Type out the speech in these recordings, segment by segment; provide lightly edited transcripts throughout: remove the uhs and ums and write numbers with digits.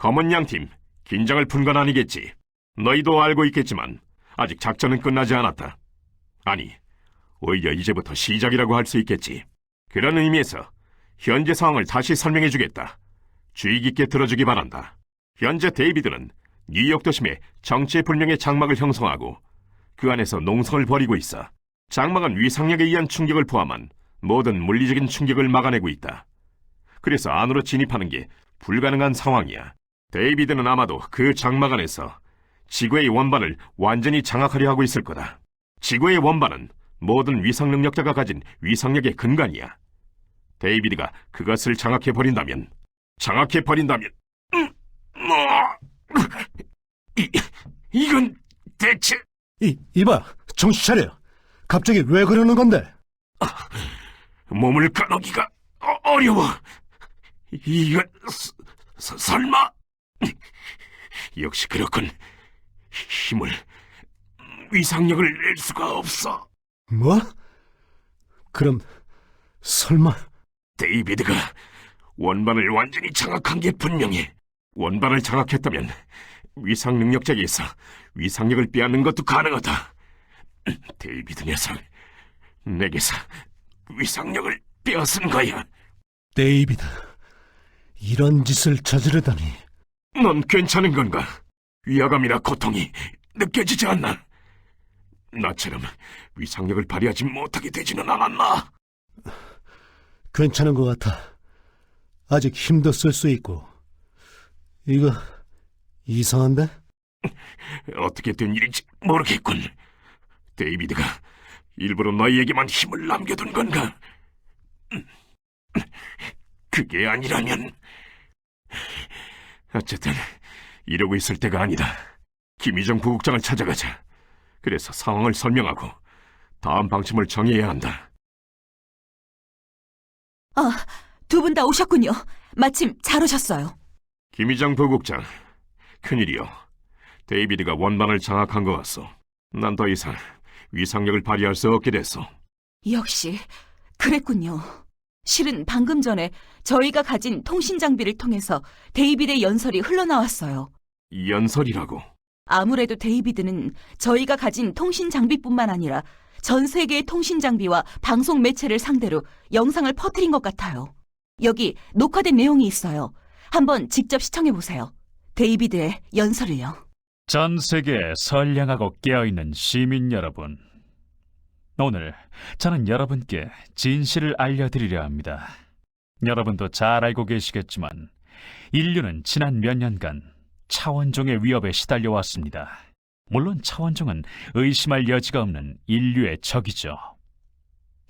검은 양팀, 긴장을 푼 건 아니겠지. 너희도 알고 있겠지만 아직 작전은 끝나지 않았다. 아니, 오히려 이제부터 시작이라고 할 수 있겠지. 그런 의미에서 현재 상황을 다시 설명해주겠다. 주의 깊게 들어주기 바란다. 현재 데이비드는 뉴욕 도심에 정체불명의 장막을 형성하고 그 안에서 농성을 벌이고 있어. 장막은 위상력에 의한 충격을 포함한 모든 물리적인 충격을 막아내고 있다. 그래서 안으로 진입하는 게 불가능한 상황이야. 데이비드는 아마도 그 장막 안에서 지구의 원반을 완전히 장악하려 하고 있을 거다. 지구의 원반은 모든 위상 능력자가 가진 위상력의 근간이야. 데이비드가 그것을 장악해버린다면 이건 대체... 이봐, 정신 차려. 갑자기 왜 그러는 건데? 몸을 까놓기가 어려워. 이건 설마... 역시 그렇군. 위상력을 낼 수가 없어. 뭐? 그럼 설마... 데이비드가 원반을 완전히 장악한 게 분명해. 원반을 장악했다면 위상 능력자에게서 위상력을 빼앗는 것도 가능하다. 데이비드 녀석, 내게서 위상력을 빼앗은 거야. 데이비드, 이런 짓을 저지르다니. 넌 괜찮은 건가? 위화감이나 고통이 느껴지지 않나? 나처럼 위상력을 발휘하지 못하게 되지는 않았나? 괜찮은 것 같아. 아직 힘도 쓸 수 있고. 이거 이상한데? 어떻게 된 일인지 모르겠군. 데이비드가 일부러 너희에게만 힘을 남겨둔 건가? 그게 아니라면... 어쨌든 이러고 있을 때가 아니다. 김희정 부국장을 찾아가자. 그래서 상황을 설명하고 다음 방침을 정해야 한다. 두 분 다 오셨군요. 마침 잘 오셨어요. 김희정 부국장, 큰일이요. 데이비드가 원반을 장악한 것 같소. 난 더 이상 위상력을 발휘할 수 없게 됐어. 역시 그랬군요. 실은 방금 전에 저희가 가진 통신 장비를 통해서 데이비드의 연설이 흘러나왔어요. 연설이라고? 아무래도 데이비드는 저희가 가진 통신 장비뿐만 아니라 전 세계의 통신 장비와 방송 매체를 상대로 영상을 퍼뜨린 것 같아요. 여기 녹화된 내용이 있어요. 한번 직접 시청해보세요. 데이비드의 연설을요. 전 세계에 선량하고 깨어있는 시민 여러분, 오늘 저는 여러분께 진실을 알려드리려 합니다. 여러분도 잘 알고 계시겠지만 인류는 지난 몇 년간 차원종의 위협에 시달려왔습니다. 물론 차원종은 의심할 여지가 없는 인류의 적이죠.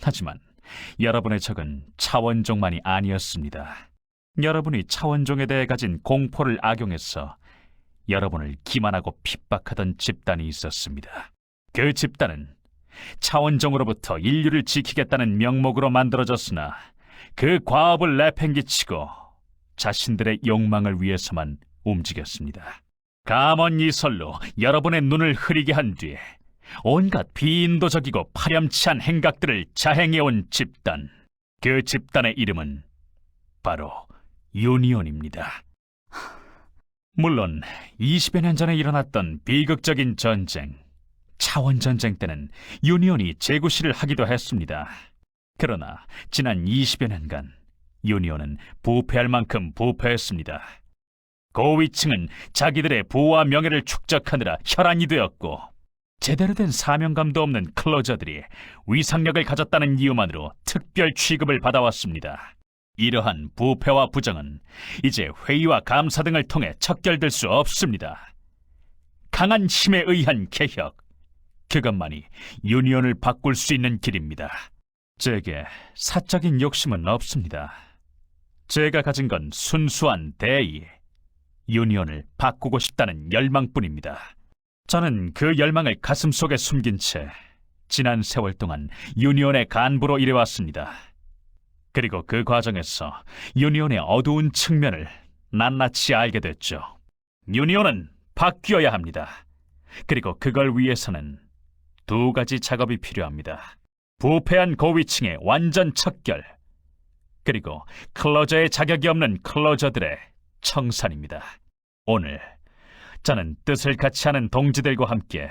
하지만 여러분의 적은 차원종만이 아니었습니다. 여러분이 차원종에 대해 가진 공포를 악용해서 여러분을 기만하고 핍박하던 집단이 있었습니다. 그 집단은 차원종으로부터 인류를 지키겠다는 명목으로 만들어졌으나 그 과업을 내팽개치고 자신들의 욕망을 위해서만 움직였습니다. 감언 이설로 여러분의 눈을 흐리게 한 뒤에 온갖 비인도적이고 파렴치한 행각들을 자행해온 집단, 그 집단의 이름은 바로 유니온입니다. 물론 20여 년 전에 일어났던 비극적인 전쟁, 차원전쟁 때는 유니온이 재구시를 하기도 했습니다. 그러나 지난 20여 년간 유니온은 부패할 만큼 부패했습니다. 고위층은 자기들의 부와 명예를 축적하느라 혈안이 되었고, 제대로 된 사명감도 없는 클로저들이 위상력을 가졌다는 이유만으로 특별 취급을 받아왔습니다. 이러한 부패와 부정은 이제 회의와 감사 등을 통해 척결될 수 없습니다. 강한 힘에 의한 개혁, 그것만이 유니온을 바꿀 수 있는 길입니다. 제게 사적인 욕심은 없습니다. 제가 가진 건 순수한 대의, 유니온을 바꾸고 싶다는 열망뿐입니다. 저는 그 열망을 가슴속에 숨긴 채 지난 세월 동안 유니온의 간부로 일해왔습니다. 그리고 그 과정에서 유니온의 어두운 측면을 낱낱이 알게 됐죠. 유니온은 바뀌어야 합니다. 그리고 그걸 위해서는 두 가지 작업이 필요합니다. 부패한 고위층의 완전 척결, 그리고 클로저의 자격이 없는 클로저들의 청산입니다. 오늘 저는 뜻을 같이 하는 동지들과 함께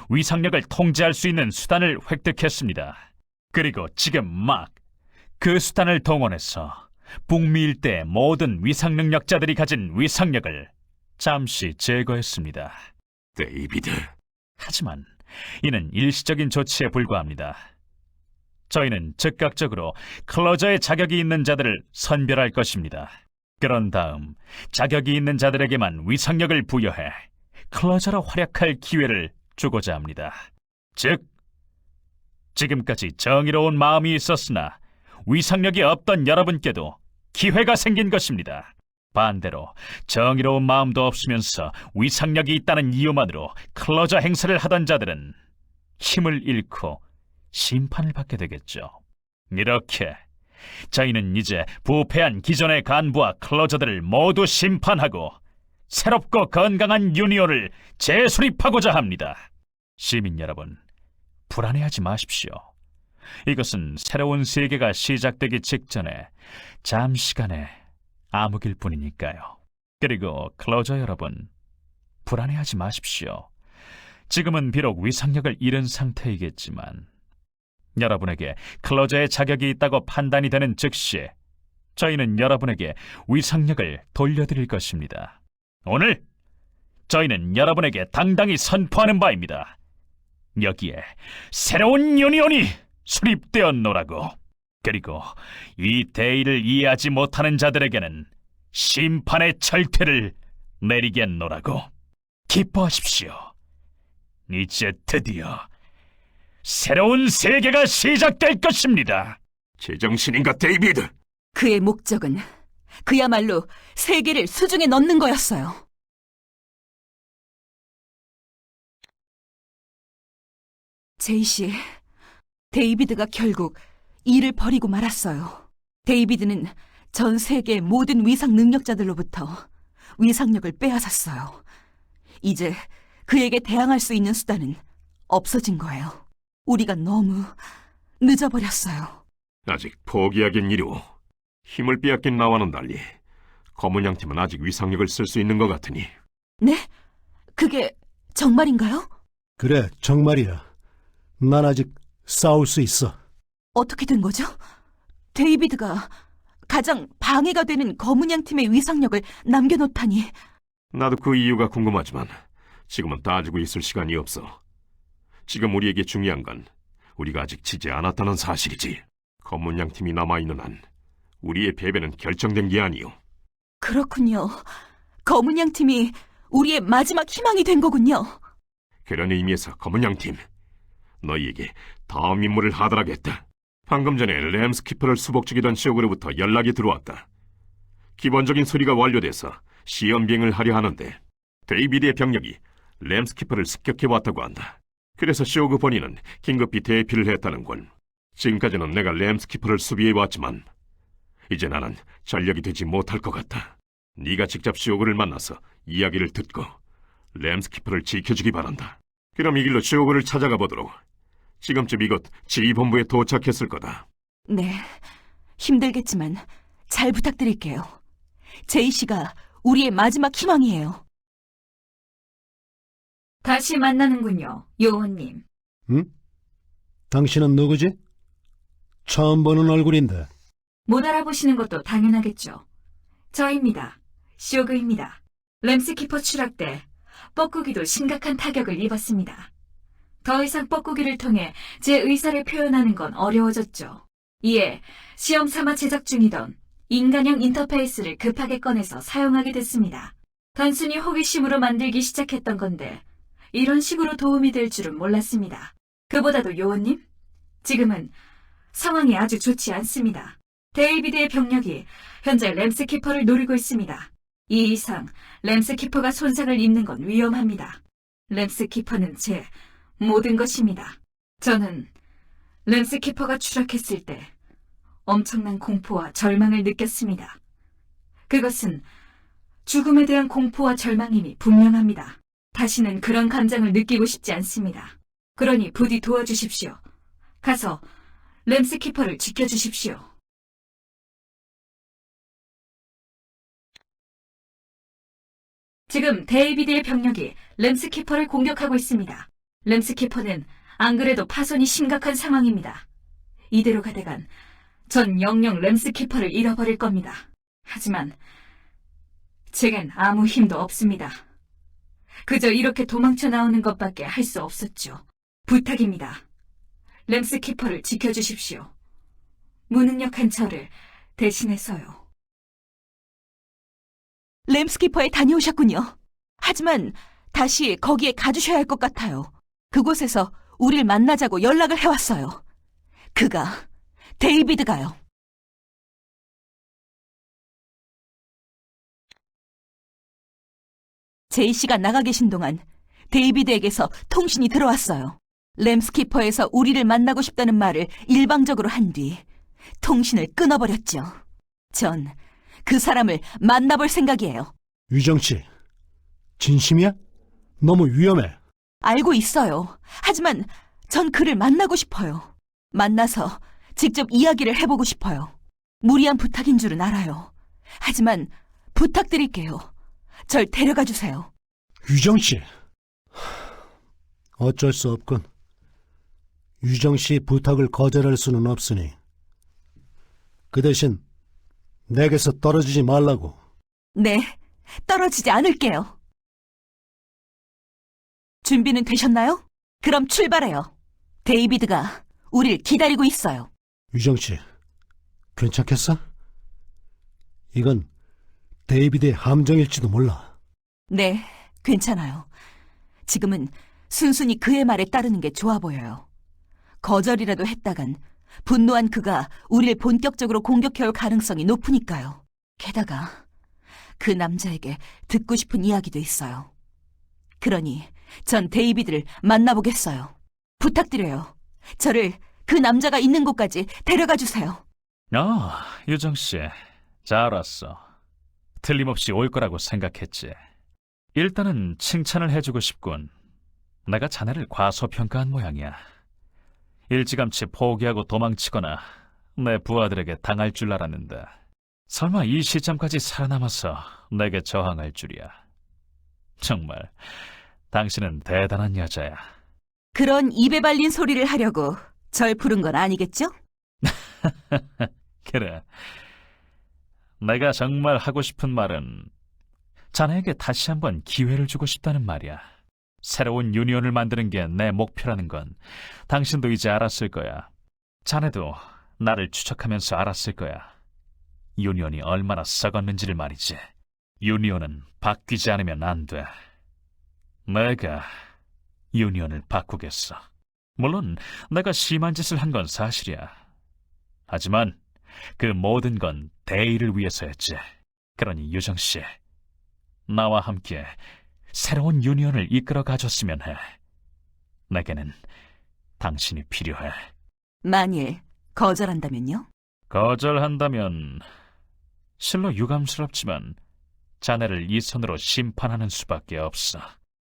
위상력을 통제할 수 있는 수단을 획득했습니다. 그리고 지금 막 그 수단을 동원해서 북미 일대의 모든 위상 능력자들이 가진 위상력을 잠시 제거했습니다. 데이비드, 하지만 이는 일시적인 조치에 불과합니다. 저희는 즉각적으로 클로저의 자격이 있는 자들을 선별할 것입니다. 그런 다음 자격이 있는 자들에게만 위상력을 부여해 클로저로 활약할 기회를 주고자 합니다. 즉, 지금까지 정의로운 마음이 있었으나 위상력이 없던 여러분께도 기회가 생긴 것입니다. 반대로 정의로운 마음도 없으면서 위상력이 있다는 이유만으로 클로저 행세를 하던 자들은 힘을 잃고 심판을 받게 되겠죠. 이렇게 저희는 이제 부패한 기존의 간부와 클로저들을 모두 심판하고 새롭고 건강한 유니온을 재수립하고자 합니다. 시민 여러분, 불안해하지 마십시오. 이것은 새로운 세계가 시작되기 직전에 잠시간의 암흑일 뿐이니까요. 그리고 클로저 여러분, 불안해하지 마십시오. 지금은 비록 위상력을 잃은 상태이겠지만 여러분에게 클로저의 자격이 있다고 판단이 되는 즉시 저희는 여러분에게 위상력을 돌려드릴 것입니다. 오늘 저희는 여러분에게 당당히 선포하는 바입니다. 여기에 새로운 유니온이 수립되었노라고. 그리고 이 대의를 이해하지 못하는 자들에게는 심판의 절퇴를 내리겠노라고. 기뻐하십시오. 이제 드디어 새로운 세계가 시작될 것입니다. 제정신인가, 데이비드? 그의 목적은 그야말로 세계를 수중에 넣는 거였어요. 제이씨, 데이비드가 결국 일을 버리고 말았어요. 데이비드는 전 세계 모든 위상 능력자들로부터 위상력을 빼앗았어요. 이제 그에게 대항할 수 있는 수단은 없어진 거예요. 우리가 너무 늦어버렸어요. 아직 포기하긴 이르오. 힘을 빼앗긴 나와는 달리 검은 양팀은 아직 위상력을 쓸 수 있는 것 같으니. 네? 그게 정말인가요? 그래, 정말이야. 난 아직 싸울 수 있어. 어떻게 된 거죠? 데이비드가 가장 방해가 되는 검은 양 팀의 위상력을 남겨놓다니. 나도 그 이유가 궁금하지만 지금은 따지고 있을 시간이 없어. 지금 우리에게 중요한 건 우리가 아직 지지 않았다는 사실이지. 검은 양 팀이 남아있는 한 우리의 패배는 결정된 게 아니오. 그렇군요. 검은 양 팀이 우리의 마지막 희망이 된 거군요. 그런 의미에서 검은 양 팀, 너희에게 다음 임무를 하달하겠다. 방금 전에 램스키퍼를 수복 중이던 시옥으로부터 연락이 들어왔다. 기본적인 수리가 완료돼서 시험 비행을 하려 하는데 데이비드의 병력이 램스키퍼를 습격해왔다고 한다. 그래서 시오그 본인은 긴급히 대피를 했다는군. 지금까지는 내가 램스키퍼를 수비해왔지만 이제 나는 전력이 되지 못할 것 같다. 네가 직접 시오그를 만나서 이야기를 듣고 램스키퍼를 지켜주기 바란다. 그럼 이 길로 시오그를 찾아가 보도록. 지금쯤 이곳 지휘본부에 도착했을 거다. 네, 힘들겠지만 잘 부탁드릴게요. 제이 씨가 우리의 마지막 희망이에요. 다시 만나는군요, 요원님. 응? 당신은 누구지? 처음 보는 얼굴인데. 못 알아보시는 것도 당연하겠죠. 저입니다. 쇼그입니다. 램스키퍼 추락 때 뻐꾸기도 심각한 타격을 입었습니다. 더 이상 뻐꾸기를 통해 제 의사를 표현하는 건 어려워졌죠. 이에 시험 삼아 제작 중이던 인간형 인터페이스를 급하게 꺼내서 사용하게 됐습니다. 단순히 호기심으로 만들기 시작했던 건데 이런 식으로 도움이 될 줄은 몰랐습니다. 그보다도 요원님, 지금은 상황이 아주 좋지 않습니다. 데이비드의 병력이 현재 램스키퍼를 노리고 있습니다. 이 이상 램스키퍼가 손상을 입는 건 위험합니다. 램스키퍼는 제 모든 것입니다. 저는 램스키퍼가 추락했을 때 엄청난 공포와 절망을 느꼈습니다. 그것은 죽음에 대한 공포와 절망임이 분명합니다. 다시는 그런 감정을 느끼고 싶지 않습니다. 그러니 부디 도와주십시오. 가서 램스키퍼를 지켜주십시오. 지금 데이비드의 병력이 램스키퍼를 공격하고 있습니다. 램스키퍼는 안 그래도 파손이 심각한 상황입니다. 이대로 가다간 전 영영 램스키퍼를 잃어버릴 겁니다. 하지만 제겐 아무 힘도 없습니다. 그저 이렇게 도망쳐 나오는 것밖에 할 수 없었죠. 부탁입니다. 램스키퍼를 지켜주십시오. 무능력한 저를 대신해서요. 램스키퍼에 다녀오셨군요. 하지만 다시 거기에 가주셔야 할 것 같아요. 그곳에서 우릴 만나자고 연락을 해왔어요. 그가, 데이비드가요. 제이 씨가 나가 계신 동안 데이비드에게서 통신이 들어왔어요. 램스키퍼에서 우리를 만나고 싶다는 말을 일방적으로 한 뒤 통신을 끊어버렸죠. 전 그 사람을 만나볼 생각이에요. 유정 씨, 진심이야? 너무 위험해. 알고 있어요. 하지만 전 그를 만나고 싶어요. 만나서 직접 이야기를 해보고 싶어요. 무리한 부탁인 줄은 알아요. 하지만 부탁드릴게요. 절 데려가 주세요. 유정 씨. 어쩔 수 없군. 유정 씨 부탁을 거절할 수는 없으니. 그 대신 내게서 떨어지지 말라고. 네, 떨어지지 않을게요. 준비는 되셨나요? 그럼 출발해요. 데이비드가 우릴 기다리고 있어요. 유정 씨, 괜찮겠어? 이건 데이비드의 함정일지도 몰라. 네, 괜찮아요. 지금은 순순히 그의 말에 따르는 게 좋아 보여요. 거절이라도 했다간 분노한 그가 우릴 본격적으로 공격해올 가능성이 높으니까요. 게다가 그 남자에게 듣고 싶은 이야기도 있어요. 그러니 전 데이비드를 만나보겠어요. 부탁드려요. 저를 그 남자가 있는 곳까지 데려가 주세요. 유정 씨, 잘 왔어. 틀림없이 올 거라고 생각했지. 일단은 칭찬을 해주고 싶군. 내가 자네를 과소평가한 모양이야. 일찌감치 포기하고 도망치거나 내 부하들에게 당할 줄 알았는데 설마 이 시점까지 살아남아서 내게 저항할 줄이야. 정말 당신은 대단한 여자야. 그런 입에 발린 소리를 하려고 절 부른 건 아니겠죠? 그래. 내가 정말 하고 싶은 말은 자네에게 다시 한번 기회를 주고 싶다는 말이야. 새로운 유니온을 만드는 게 내 목표라는 건 당신도 이제 알았을 거야. 자네도 나를 추적하면서 알았을 거야. 유니온이 얼마나 썩었는지를 말이지. 유니온은 바뀌지 않으면 안 돼. 내가 유니온을 바꾸겠어. 물론 내가 심한 짓을 한 건 사실이야. 하지만 그 모든 건 대의를 위해서였지. 그러니 유정 씨, 나와 함께 새로운 유니온을 이끌어 가줬으면 해. 내게는 당신이 필요해. 만일 거절한다면요? 거절한다면 실로 유감스럽지만 자네를 이 손으로 심판하는 수밖에 없어.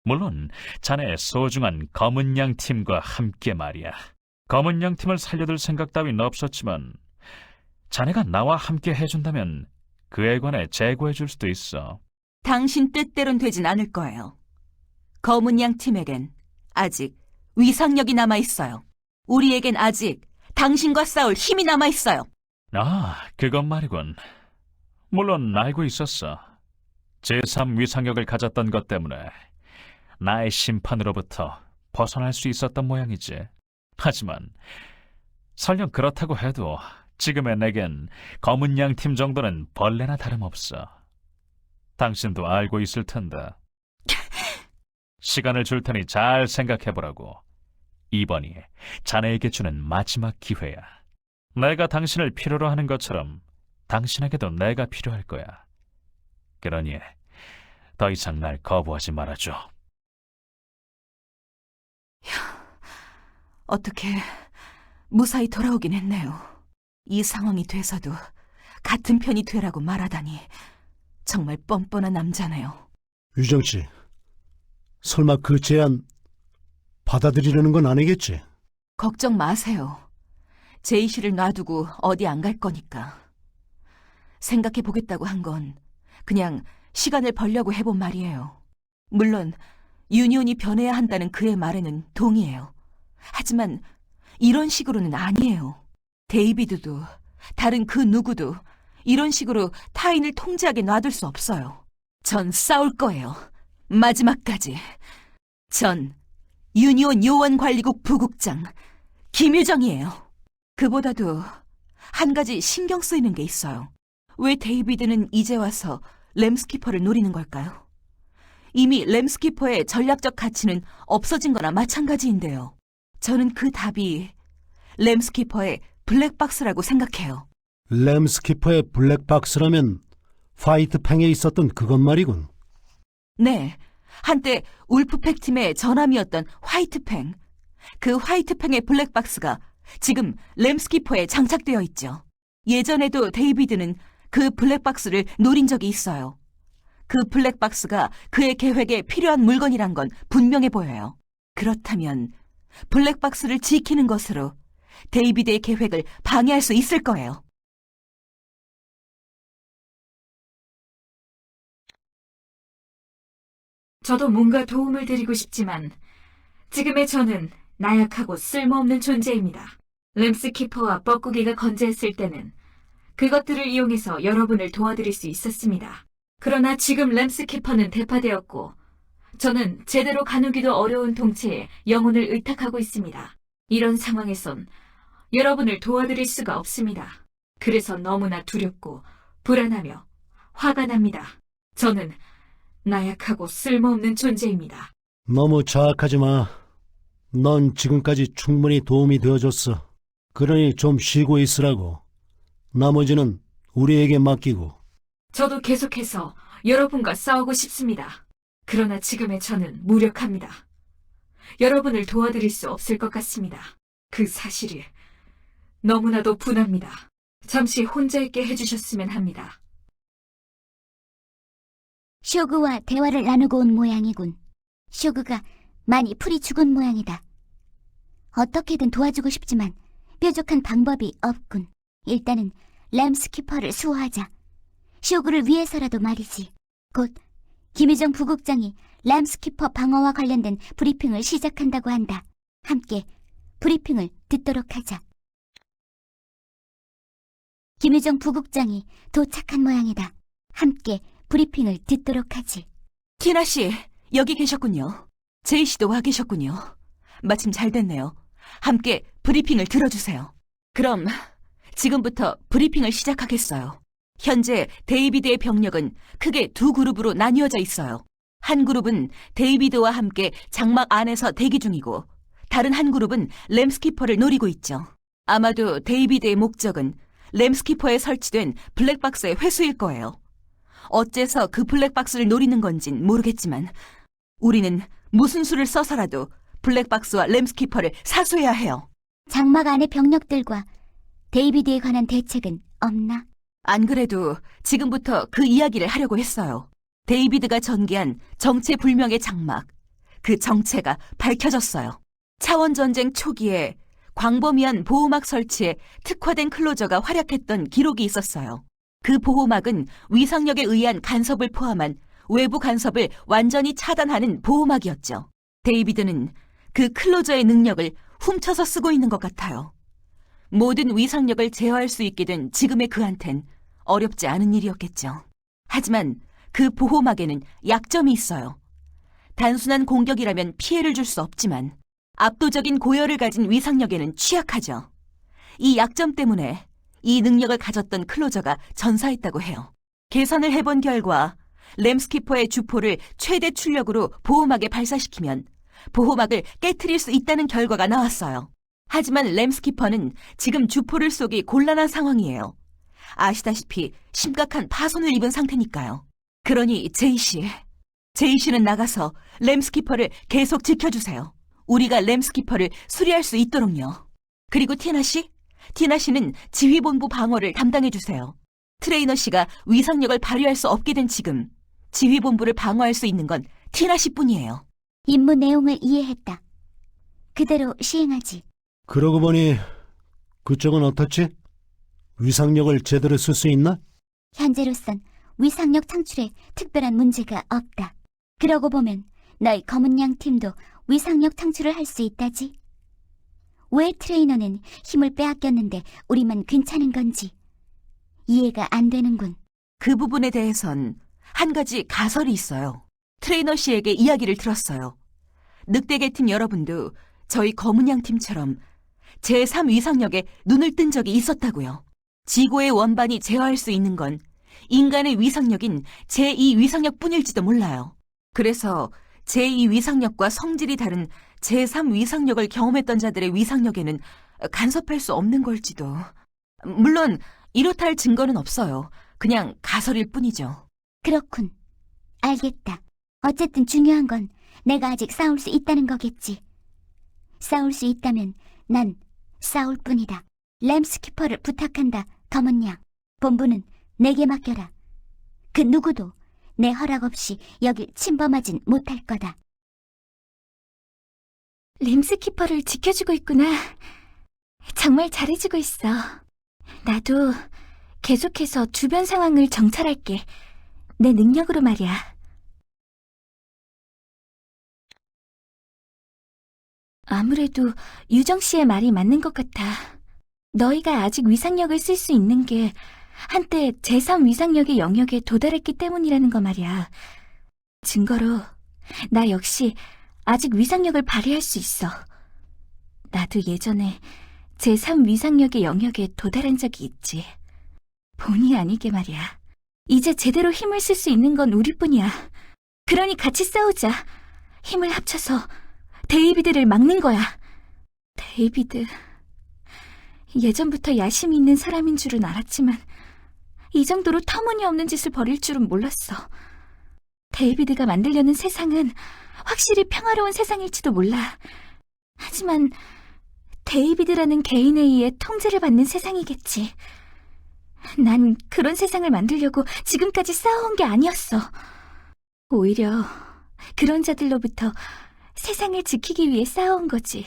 물론 자네의 소중한 검은 양 팀과 함께 말이야. 검은 양 팀을 살려둘 생각 따윈 없었지만 자네가 나와 함께 해준다면 그에 관해 재고해줄 수도 있어. 당신 뜻대로는 되진 않을 거예요. 검은 양 팀에겐 아직 위상력이 남아있어요. 우리에겐 아직 당신과 싸울 힘이 남아있어요. 그건 말이군. 물론 알고 있었어. 제3 위상력을 가졌던 것 때문에 나의 심판으로부터 벗어날 수 있었던 모양이지. 하지만 설령 그렇다고 해도 지금의 내겐 검은 양 팀 정도는 벌레나 다름없어. 당신도 알고 있을 텐데. 시간을 줄 테니 잘 생각해보라고. 이번이 자네에게 주는 마지막 기회야. 내가 당신을 필요로 하는 것처럼 당신에게도 내가 필요할 거야. 그러니 더 이상 날 거부하지 말아줘. 어떻게 무사히 돌아오긴 했네요. 이 상황이 돼서도 같은 편이 되라고 말하다니 정말 뻔뻔한 남자네요. 유정 씨, 설마 그 제안 받아들이려는 건 아니겠지? 걱정 마세요. 제이 씨를 놔두고 어디 안 갈 거니까. 생각해 보겠다고 한 건 그냥 시간을 벌려고 해본 말이에요. 물론 유니온이 변해야 한다는 그의 말에는 동의해요. 하지만 이런 식으로는 아니에요. 데이비드도 다른 그 누구도 이런 식으로 타인을 통제하게 놔둘 수 없어요. 전 싸울 거예요. 마지막까지. 전 유니온 요원관리국 부국장 김유정이에요. 그보다도 한 가지 신경 쓰이는 게 있어요. 왜 데이비드는 이제 와서 램스키퍼를 노리는 걸까요? 이미 램스키퍼의 전략적 가치는 없어진 거나 마찬가지인데요. 저는 그 답이 램스키퍼의 블랙박스라고 생각해요. 램스키퍼의 블랙박스라면 화이트팽에 있었던 그것 말이군. 네, 한때 울프팩 팀의 전함이었던 화이트팽. 그 화이트팽의 블랙박스가 지금 램스키퍼에 장착되어 있죠. 예전에도 데이비드는 그 블랙박스를 노린 적이 있어요. 그 블랙박스가 그의 계획에 필요한 물건이란 건 분명해 보여요. 그렇다면 블랙박스를 지키는 것으로 데이비드의 계획을 방해할 수 있을 거예요. 저도 뭔가 도움을 드리고 싶지만 지금의 저는 나약하고 쓸모없는 존재입니다. 램스키퍼와 뻐꾸기가 건재했을 때는 그것들을 이용해서 여러분을 도와드릴 수 있었습니다. 그러나 지금 램스키퍼는 대파되었고 저는 제대로 가누기도 어려운 동체에 영혼을 의탁하고 있습니다. 이런 상황에선 여러분을 도와드릴 수가 없습니다. 그래서 너무나 두렵고 불안하며 화가 납니다. 저는 나약하고 쓸모없는 존재입니다. 너무 자학하지 마. 넌 지금까지 충분히 도움이 되어줬어. 그러니 좀 쉬고 있으라고. 나머지는 우리에게 맡기고. 저도 계속해서 여러분과 싸우고 싶습니다. 그러나 지금의 저는 무력합니다. 여러분을 도와드릴 수 없을 것 같습니다. 그 사실이 너무나도 분합니다. 잠시 혼자 있게 해주셨으면 합니다. 쇼그와 대화를 나누고 온 모양이군. 쇼그가 많이 풀이 죽은 모양이다. 어떻게든 도와주고 싶지만 뾰족한 방법이 없군. 일단은 램스키퍼를 수호하자. 쇼그를 위해서라도 말이지. 곧 김유정 부국장이 램스키퍼 방어와 관련된 브리핑을 시작한다고 한다. 함께 브리핑을 듣도록 하자. 김유정 부국장이 도착한 모양이다. 함께 브리핑을 듣도록 하지. 티나 씨, 여기 계셨군요. 제이 씨도 와 계셨군요. 마침 잘 됐네요. 함께 브리핑을 들어주세요. 그럼 지금부터 브리핑을 시작하겠어요. 현재 데이비드의 병력은 크게 두 그룹으로 나뉘어져 있어요. 한 그룹은 데이비드와 함께 장막 안에서 대기 중이고 다른 한 그룹은 램스키퍼를 노리고 있죠. 아마도 데이비드의 목적은 램스키퍼에 설치된 블랙박스의 회수일 거예요. 어째서 그 블랙박스를 노리는 건진 모르겠지만 우리는 무슨 수를 써서라도 블랙박스와 램스키퍼를 사수해야 해요. 장막 안의 병력들과 데이비드에 관한 대책은 없나? 안 그래도 지금부터 그 이야기를 하려고 했어요. 데이비드가 전개한 정체불명의 장막, 그 정체가 밝혀졌어요. 차원전쟁 초기에 광범위한 보호막 설치에 특화된 클로저가 활약했던 기록이 있었어요. 그 보호막은 위상력에 의한 간섭을 포함한 외부 간섭을 완전히 차단하는 보호막이었죠. 데이비드는 그 클로저의 능력을 훔쳐서 쓰고 있는 것 같아요. 모든 위상력을 제어할 수 있게 된 지금의 그한텐 어렵지 않은 일이었겠죠. 하지만 그 보호막에는 약점이 있어요. 단순한 공격이라면 피해를 줄 수 없지만 압도적인 고열을 가진 위상력에는 취약하죠. 이 약점 때문에 이 능력을 가졌던 클로저가 전사했다고 해요. 계산을 해본 결과 램스키퍼의 주포를 최대 출력으로 보호막에 발사시키면 보호막을 깨트릴 수 있다는 결과가 나왔어요. 하지만 램스키퍼는 지금 주포를 쏘기 곤란한 상황이에요. 아시다시피 심각한 파손을 입은 상태니까요. 그러니 제이 씨는 나가서 램스키퍼를 계속 지켜주세요. 우리가 램스키퍼를 수리할 수 있도록요. 그리고 티나 씨는 지휘본부 방어를 담당해주세요. 트레이너 씨가 위상력을 발휘할 수 없게 된 지금 지휘본부를 방어할 수 있는 건 티나 씨뿐이에요. 임무 내용을 이해했다. 그대로 시행하지. 그러고 보니 그쪽은 어떻지? 위상력을 제대로 쓸 수 있나? 현재로선 위상력 창출에 특별한 문제가 없다. 그러고 보면 너희 검은 양 팀도 위상력 창출을 할 수 있다지. 왜 트레이너는 힘을 빼앗겼는데 우리만 괜찮은 건지 이해가 안 되는군. 그 부분에 대해선 한 가지 가설이 있어요. 트레이너 씨에게 이야기를 들었어요. 늑대계 팀 여러분도 저희 검은 양 팀처럼 제3 위상력에 눈을 뜬 적이 있었다고요. 지구의 원반이 제어할 수 있는 건 인간의 위상력인 제2 위상력뿐일지도 몰라요. 그래서 제2 위상력과 성질이 다른 제3 위상력을 경험했던 자들의 위상력에는 간섭할 수 없는 걸지도. 물론 이렇다 할 증거는 없어요. 그냥 가설일 뿐이죠. 그렇군. 알겠다. 어쨌든 중요한 건 내가 아직 싸울 수 있다는 거겠지. 싸울 수 있다면 난 싸울 뿐이다. 램스키퍼를 부탁한다, 검은 양. 본부는 내게 맡겨라. 그 누구도 내 허락 없이 여길 침범하진 못할 거다. 램스키퍼를 지켜주고 있구나. 정말 잘해주고 있어. 나도 계속해서 주변 상황을 정찰할게. 내 능력으로 말이야. 아무래도 유정 씨의 말이 맞는 것 같아. 너희가 아직 위상력을 쓸 수 있는 게 한때 제3 위상력의 영역에 도달했기 때문이라는 거 말이야. 증거로 나 역시 아직 위상력을 발휘할 수 있어. 나도 예전에 제3 위상력의 영역에 도달한 적이 있지. 본의 아니게 말이야. 이제 제대로 힘을 쓸 수 있는 건 우리뿐이야. 그러니 같이 싸우자. 힘을 합쳐서 데이비드를 막는 거야. 데이비드. 예전부터 야심이 있는 사람인 줄은 알았지만 이 정도로 터무니없는 짓을 벌일 줄은 몰랐어. 데이비드가 만들려는 세상은 확실히 평화로운 세상일지도 몰라. 하지만 데이비드라는 개인에 의해 통제를 받는 세상이겠지. 난 그런 세상을 만들려고 지금까지 싸워온 게 아니었어. 오히려 그런 자들로부터 세상을 지키기 위해 싸워온 거지.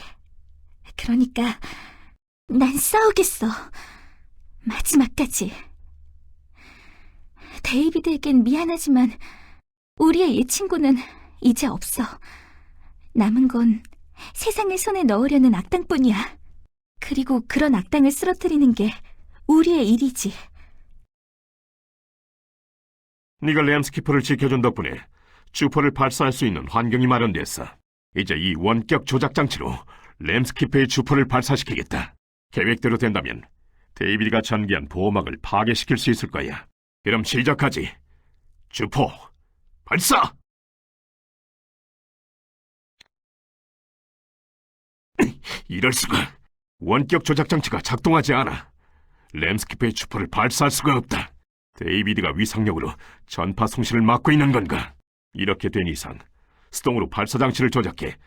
그러니까 난 싸우겠어. 마지막까지. 데이비드에겐 미안하지만 우리의 옛 친구는 이제 없어. 남은 건 세상을 손에 넣으려는 악당뿐이야. 그리고 그런 악당을 쓰러뜨리는 게 우리의 일이지. 네가 램스키퍼를 지켜준 덕분에 주포를 발사할 수 있는 환경이 마련됐어. 이제 이 원격 조작 장치로 램스키퍼의 주포를 발사시키겠다. 계획대로 된다면 데이비드가 전개한 보호막을 파괴시킬 수 있을 거야. 그럼 시작하지. 주포 발사! 이럴 수가. 원격 조작 장치가 작동하지 않아. 램스키퍼의 주포를 발사할 수가 없다. 데이비드가 위상력으로 전파 송신을 막고 있는 건가? 이렇게 된 이상 수동으로 발사 장치를 조작해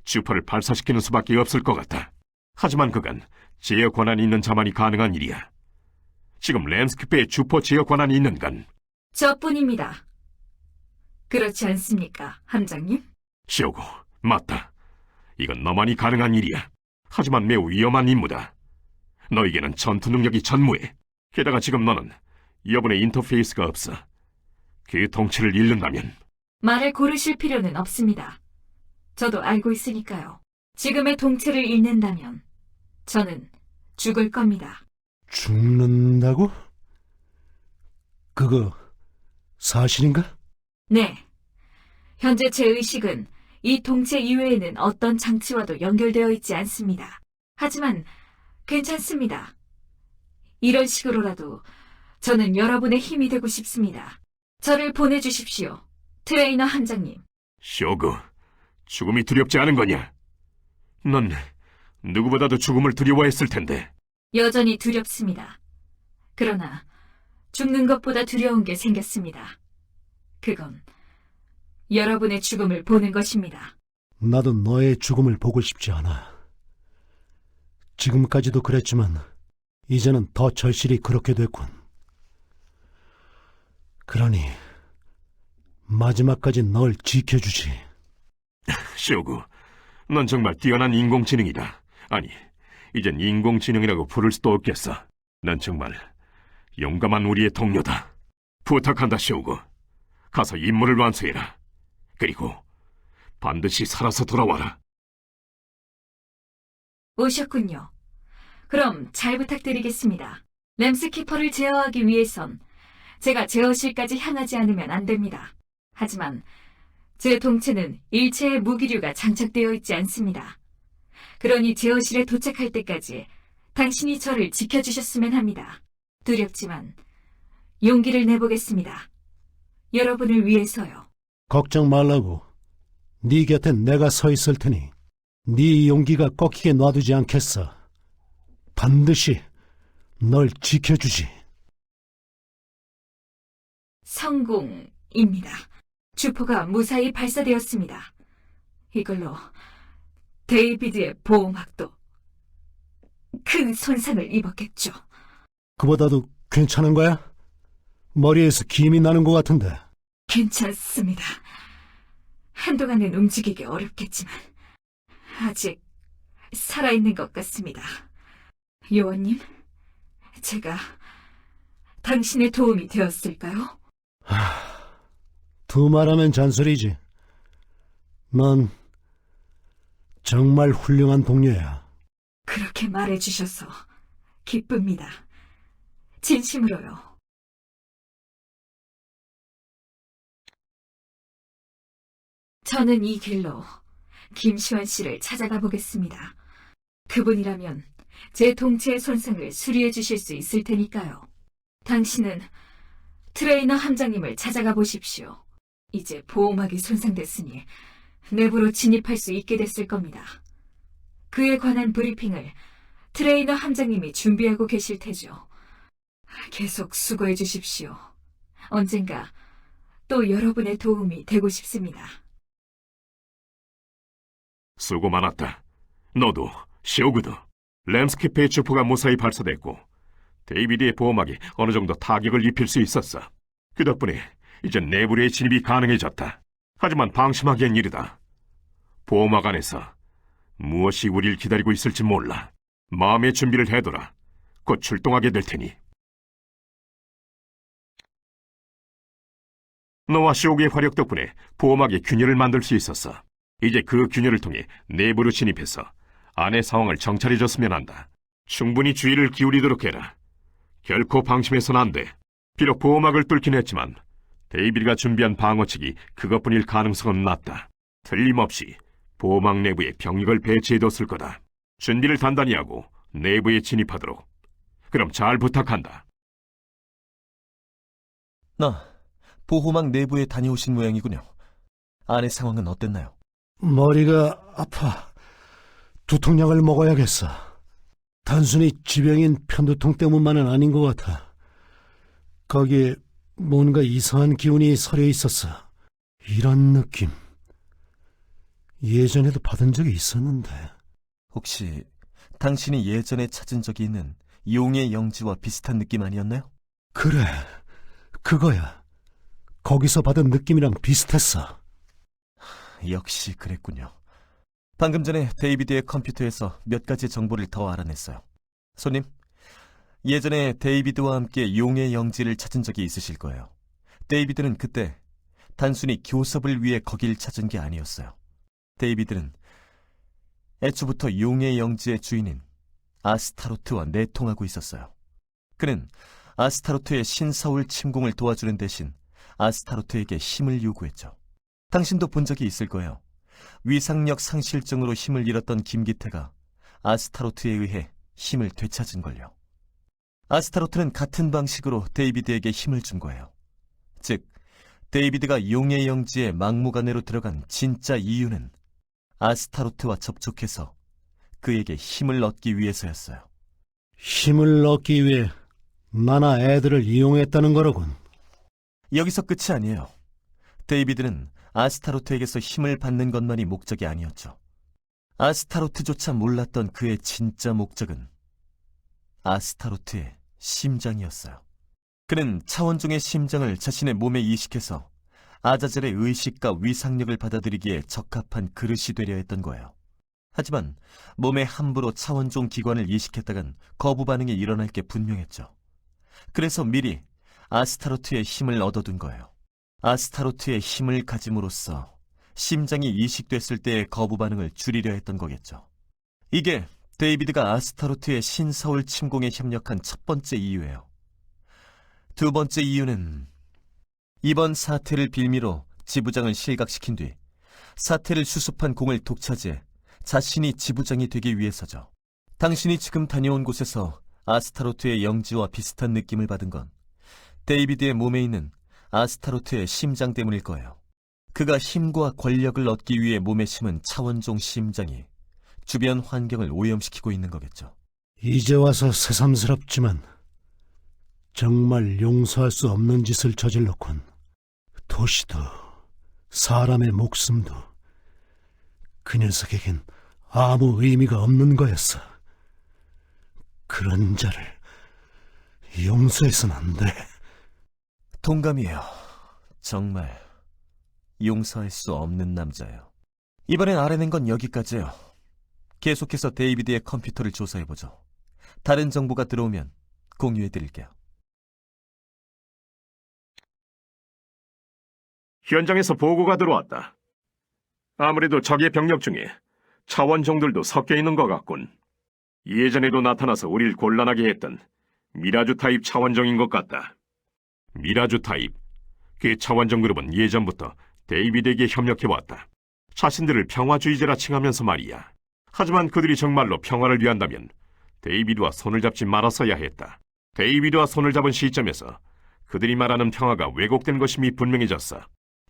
주포를 발사시키는 수밖에 없을 것 같다. 하지만 그건 제어 권한이 있는 자만이 가능한 일이야. 지금 램스키퍼의 주포 제어 권한이 있는 건 저뿐입니다. 그렇지 않습니까, 함장님? 시오고, 맞다. 이건 너만이 가능한 일이야. 하지만 매우 위험한 임무다. 너에게는 전투 능력이 전무해. 게다가 지금 너는 여분의 인터페이스가 없어. 그 통치를 잃는다면 말을 고르실 필요는 없습니다. 저도 알고 있으니까요. 지금의 통치를 잃는다면 저는 죽을 겁니다. 죽는다고? 그거 사실인가? 네. 현재 제 의식은 이 통제 이외에는 어떤 장치와도 연결되어 있지 않습니다. 하지만 괜찮습니다. 이런 식으로라도 저는 여러분의 힘이 되고 싶습니다. 저를 보내주십시오. 트레이너 함장님. 쇼그, 죽음이 두렵지 않은 거냐? 넌 누구보다도 죽음을 두려워했을 텐데. 여전히 두렵습니다. 그러나 죽는 것보다 두려운 게 생겼습니다. 그건 여러분의 죽음을 보는 것입니다. 나도 너의 죽음을 보고 싶지 않아. 지금까지도 그랬지만 이제는 더 절실히 그렇게 됐군. 그러니 마지막까지 널 지켜주지. 쇼그, 넌 정말 뛰어난 인공지능이다. 아니, 이젠 인공지능이라고 부를 수도 없겠어. 넌 정말 용감한 우리의 동료다. 부탁한다, 쇼구. 가서 임무를 완수해라. 그리고 반드시 살아서 돌아와라. 오셨군요. 그럼 잘 부탁드리겠습니다. 램스키퍼를 제어하기 위해선 제가 제어실까지 향하지 않으면 안 됩니다. 하지만 제 동체는 일체의 무기류가 장착되어 있지 않습니다. 그러니 제어실에 도착할 때까지 당신이 저를 지켜주셨으면 합니다. 두렵지만 용기를 내보겠습니다. 여러분을 위해서요. 걱정 말라고. 네 곁엔 내가 서 있을 테니 네 용기가 꺾이게 놔두지 않겠어. 반드시 널 지켜주지. 성공입니다. 주포가 무사히 발사되었습니다. 이걸로 데이비드의 보호막도 큰 손상을 입었겠죠. 그보다도 괜찮은 거야? 머리에서 김이 나는 것 같은데. 괜찮습니다. 한동안은 움직이기 어렵겠지만 아직 살아있는 것 같습니다. 요원님, 제가 당신의 도움이 되었을까요? 두말하면 잔소리지. 넌 정말 훌륭한 동료야. 그렇게 말해주셔서 기쁩니다. 진심으로요. 저는 이 길로 김시환 씨를 찾아가 보겠습니다. 그분이라면 제 동체의 손상을 수리해 주실 수 있을 테니까요. 당신은 트레이너 함장님을 찾아가 보십시오. 이제 보호막이 손상됐으니 내부로 진입할 수 있게 됐을 겁니다. 그에 관한 브리핑을 트레이너 함장님이 준비하고 계실 테죠. 계속 수고해 주십시오. 언젠가 또 여러분의 도움이 되고 싶습니다. 수고 많았다. 너도, 쇼구도. 램스키퍼의 주포가 무사히 발사됐고 데이비드의 보호막이 어느 정도 타격을 입힐 수 있었어. 그 덕분에 이제 내부로의 진입이 가능해졌다. 하지만 방심하기엔 이르다. 보호막 안에서 무엇이 우리를 기다리고 있을지 몰라. 마음의 준비를 해둬라. 곧 출동하게 될 테니. 너와 쇼구의 화력 덕분에 보호막의 균열을 만들 수 있었어. 이제 그 균열을 통해 내부로 진입해서 안의 상황을 정찰해줬으면 한다. 충분히 주의를 기울이도록 해라. 결코 방심해서는 안 돼. 비록 보호막을 뚫긴 했지만 데이비드가 준비한 방어책이 그것뿐일 가능성은 낮다. 틀림없이 보호막 내부에 병력을 배치해뒀을 거다. 준비를 단단히 하고 내부에 진입하도록. 그럼 잘 부탁한다. 나 보호막 내부에 다녀오신 모양이군요. 안의 상황은 어땠나요? 머리가 아파. 두통약을 먹어야겠어. 단순히 지병인 편두통 때문만은 아닌 것 같아. 거기에 뭔가 이상한 기운이 서려 있었어. 이런 느낌. 예전에도 받은 적이 있었는데. 혹시 당신이 예전에 찾은 적이 있는 용의 영지와 비슷한 느낌 아니었나요? 그래, 그거야. 거기서 받은 느낌이랑 비슷했어. 역시 그랬군요. 방금 전에 데이비드의 컴퓨터에서 몇 가지 정보를 더 알아냈어요. 손님, 예전에 데이비드와 함께 용의 영지를 찾은 적이 있으실 거예요. 데이비드는 그때 단순히 교섭을 위해 거길 찾은 게 아니었어요. 데이비드는 애초부터 용의 영지의 주인인 아스타로트와 내통하고 있었어요. 그는 아스타로트의 신서울 침공을 도와주는 대신 아스타로트에게 힘을 요구했죠. 당신도 본 적이 있을 거예요. 위상력 상실증으로 힘을 잃었던 김기태가 아스타로트에 의해 힘을 되찾은 걸요. 아스타로트는 같은 방식으로 데이비드에게 힘을 준 거예요. 즉, 데이비드가 용의 영지의 막무가내로 들어간 진짜 이유는 아스타로트와 접촉해서 그에게 힘을 얻기 위해서였어요. 힘을 얻기 위해 나나 애들을 이용했다는 거로군. 여기서 끝이 아니에요. 데이비드는 아스타로트에게서 힘을 받는 것만이 목적이 아니었죠. 아스타로트조차 몰랐던 그의 진짜 목적은 아스타로트의 심장이었어요. 그는 차원종의 심장을 자신의 몸에 이식해서 아자젤의 의식과 위상력을 받아들이기에 적합한 그릇이 되려 했던 거예요. 하지만 몸에 함부로 차원종 기관을 이식했다간 거부 반응이 일어날 게 분명했죠. 그래서 미리 아스타로트의 힘을 얻어둔 거예요. 아스타로트의 힘을 가짐으로써 심장이 이식됐을 때의 거부 반응을 줄이려 했던 거겠죠. 이게 데이비드가 아스타로트의 신서울 침공에 협력한 첫 번째 이유예요. 두 번째 이유는 이번 사태를 빌미로 지부장을 실각시킨 뒤 사태를 수습한 공을 독차지해 자신이 지부장이 되기 위해서죠. 당신이 지금 다녀온 곳에서 아스타로트의 영지와 비슷한 느낌을 받은 건 데이비드의 몸에 있는 아스타로트의 심장 때문일 거예요. 그가 힘과 권력을 얻기 위해 몸에 심은 차원종 심장이 주변 환경을 오염시키고 있는 거겠죠. 이제 와서 새삼스럽지만 정말 용서할 수 없는 짓을 저질렀군. 도시도 사람의 목숨도 그 녀석에겐 아무 의미가 없는 거였어. 그런 자를 용서해서는 안 돼. 동감이에요. 정말 용서할 수 없는 남자예요. 이번엔 알아낸 건 여기까지예요. 계속해서 데이비드의 컴퓨터를 조사해보죠. 다른 정보가 들어오면 공유해드릴게요. 현장에서 보고가 들어왔다. 아무래도 적의 병력 중에 차원종들도 섞여 있는 것 같군. 예전에도 나타나서 우릴 곤란하게 했던 미라주 타입 차원종인 것 같다. 미라주 타입, 그 차원종 그룹은 예전부터 데이비드에게 협력해왔다. 자신들을 평화주의자라 칭하면서 말이야. 하지만 그들이 정말로 평화를 위한다면 데이비드와 손을 잡지 말았어야 했다. 데이비드와 손을 잡은 시점에서 그들이 말하는 평화가 왜곡된 것임이 분명해졌어.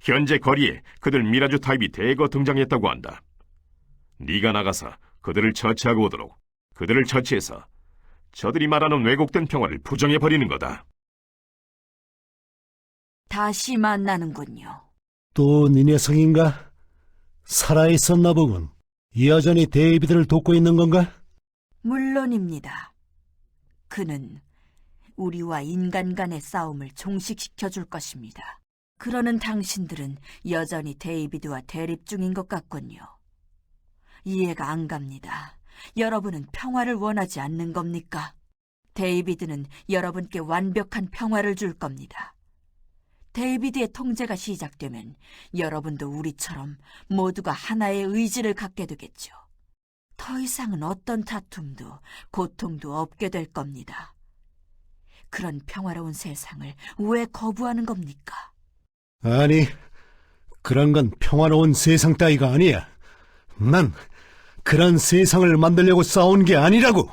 현재 거리에 그들 미라주 타입이 대거 등장했다고 한다. 네가 나가서 그들을 처치하고 오도록. 그들을 처치해서 저들이 말하는 왜곡된 평화를 부정해버리는 거다. 다시 만나는군요. 또 네 녀석인가? 살아있었나 보군. 여전히 데이비드를 돕고 있는 건가? 물론입니다. 그는 우리와 인간 간의 싸움을 종식시켜 줄 것입니다. 그러는 당신들은 여전히 데이비드와 대립 중인 것 같군요. 이해가 안 갑니다. 여러분은 평화를 원하지 않는 겁니까? 데이비드는 여러분께 완벽한 평화를 줄 겁니다. 데이비드의 통제가 시작되면 여러분도 우리처럼 모두가 하나의 의지를 갖게 되겠죠. 더 이상은 어떤 다툼도 고통도 없게 될 겁니다. 그런 평화로운 세상을 왜 거부하는 겁니까? 아니, 그런 건 평화로운 세상 따위가 아니야. 난 그런 세상을 만들려고 싸운 게 아니라고.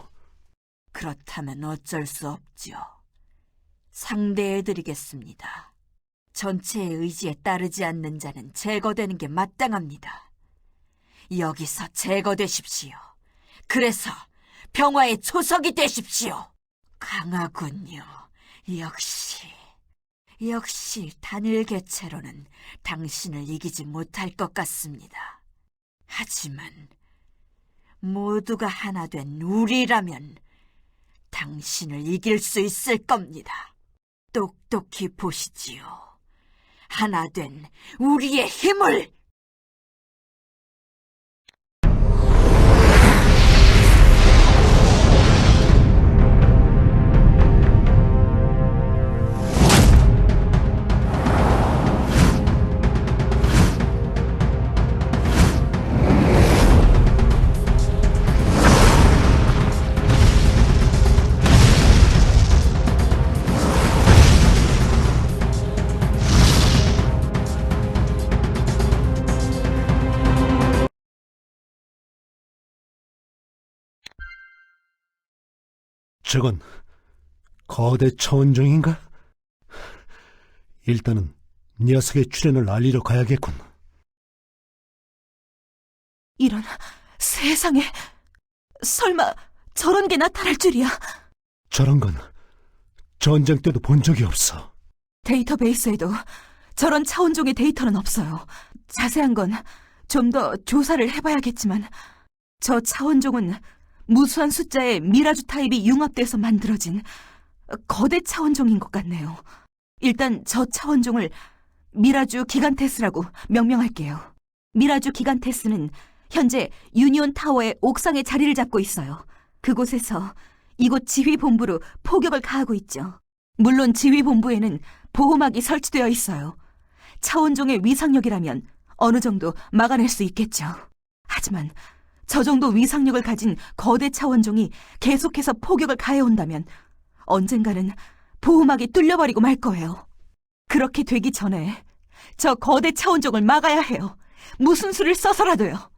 그렇다면 어쩔 수 없죠. 상대해드리겠습니다. 전체의 의지에 따르지 않는 자는 제거되는 게 마땅합니다. 여기서 제거되십시오. 그래서 평화의 초석이 되십시오. 강하군요. 역시 단일 개체로는 당신을 이기지 못할 것 같습니다. 하지만 모두가 하나 된 우리라면 당신을 이길 수 있을 겁니다. 똑똑히 보시지요. 하나 된 우리의 힘을! 저건 거대 차원종인가? 일단은 녀석의 출현을 알리러 가야겠군. 이런, 세상에. 설마 저런 게 나타날 줄이야. 저런 건 전쟁 때도 본 적이 없어. 데이터베이스에도 저런 차원종의 데이터는 없어요. 자세한 건 좀 더 조사를 해봐야겠지만 저 차원종은 무수한 숫자의 미라주 타입이 융합돼서 만들어진 거대 차원종인 것 같네요. 일단 저 차원종을 미라주 기간테스라고 명명할게요. 미라주 기간테스는 현재 유니온 타워의 옥상에 자리를 잡고 있어요. 그곳에서 이곳 지휘본부로 포격을 가하고 있죠. 물론 지휘본부에는 보호막이 설치되어 있어요. 차원종의 위상력이라면 어느 정도 막아낼 수 있겠죠. 하지만 저 정도 위상력을 가진 거대 차원종이 계속해서 포격을 가해온다면 언젠가는 보호막이 뚫려버리고 말 거예요. 그렇게 되기 전에 저 거대 차원종을 막아야 해요. 무슨 수를 써서라도요.